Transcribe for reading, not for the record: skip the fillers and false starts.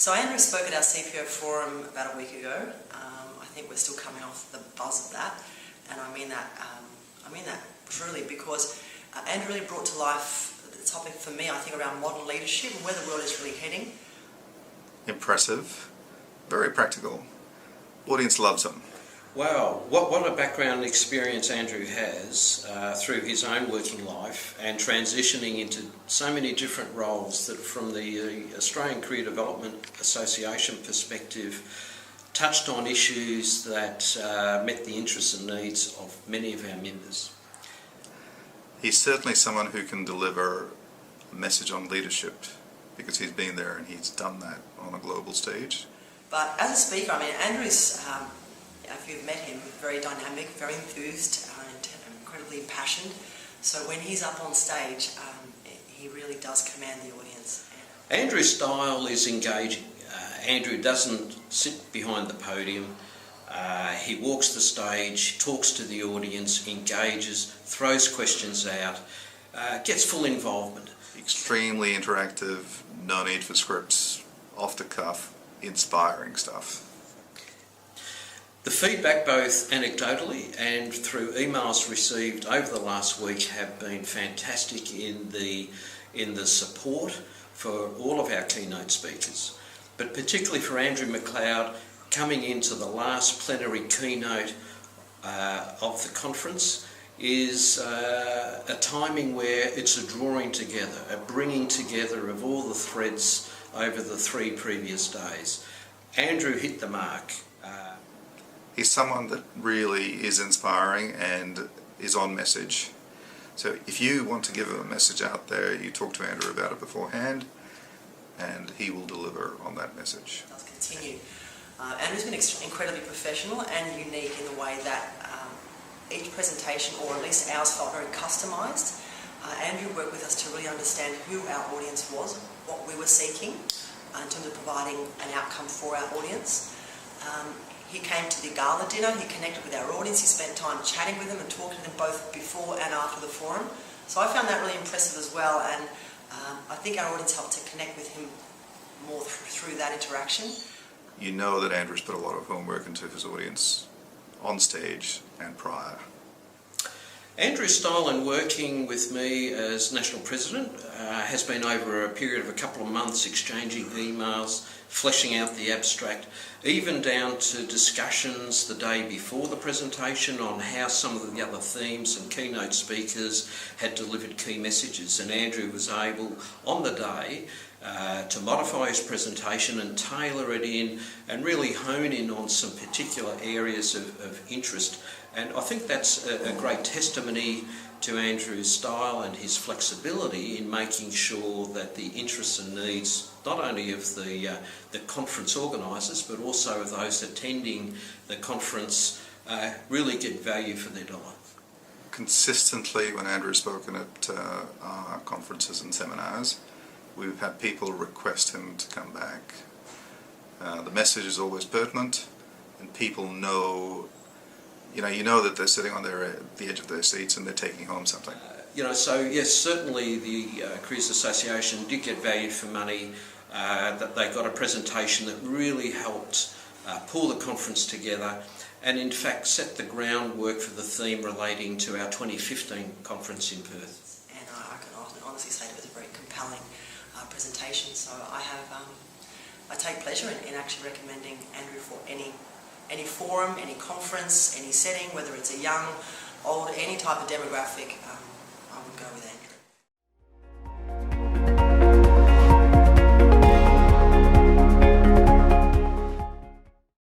So Andrew spoke at our CPO forum about a week ago. I think we're still coming off the buzz of that, and I mean that truly, because Andrew really brought to life the topic for me, I think, around modern leadership and where the world is really heading. Impressive, very practical. Audience loves him. Wow, what a background experience Andrew has through his own working life and transitioning into so many different roles that, from the Australian Career Development Association perspective, touched on issues that met the interests and needs of many of our members. He's certainly someone who can deliver a message on leadership, because he's been there and he's done that on a global stage. But as a speaker, I mean, Andrew's, if you've met him, very dynamic, very enthused, and incredibly impassioned. So when he's up on stage, he really does command the audience. Andrew's style is engaging. Andrew doesn't sit behind the podium. He walks the stage, talks to the audience, engages, throws questions out, gets full involvement. Extremely interactive, no need for scripts, off the cuff, inspiring stuff. The feedback, both anecdotally and through emails received over the last week, have been fantastic in the support for all of our keynote speakers, but particularly for Andrew MacLeod, coming into the last plenary keynote of the conference is a timing where it's a drawing together, a bringing together of all the threads over the 3 previous days. Andrew hit the mark. He's someone that really is inspiring and is on message. So if you want to give a message out there, you talk to Andrew about it beforehand, and he will deliver on that message. Let's continue. Andrew's been incredibly professional and unique in the way that each presentation, or at least ours, felt very customised. Andrew worked with us to really understand who our audience was, what we were seeking in terms of providing an outcome for our audience. He came to the gala dinner, he connected with our audience, he spent time chatting with them and talking to them both before and after the forum. So I found that really impressive as well, and I think our audience helped to connect with him more through that interaction. You know that Andrew's put a lot of homework into his audience on stage and prior. Andrew's style in working with me as National President has been over a period of a couple of months, exchanging emails, fleshing out the abstract, even down to discussions the day before the presentation on how some of the other themes and keynote speakers had delivered key messages. And Andrew was able, on the day, to modify his presentation and tailor it in and really hone in on some particular areas of interest. And I think that's a great testimony to Andrew's style and his flexibility in making sure that the interests and needs not only of the conference organisers but also of those attending the conference really get value for their dollar. Consistently, when Andrew's spoken at our conferences and seminars, we've had people request him to come back. The message is always pertinent, and people know, you know that they're sitting on the edge of their seats and they're taking home something. So yes, certainly the Careers Association did get value for money, that they got a presentation that really helped pull the conference together and in fact set the groundwork for the theme relating to our 2015 conference in Perth. And I can honestly say it was a very compelling presentation, so I take pleasure in actually recommending Andrew for any forum, any conference, any setting, whether it's a young, old, any type of demographic. I would go with Andrew.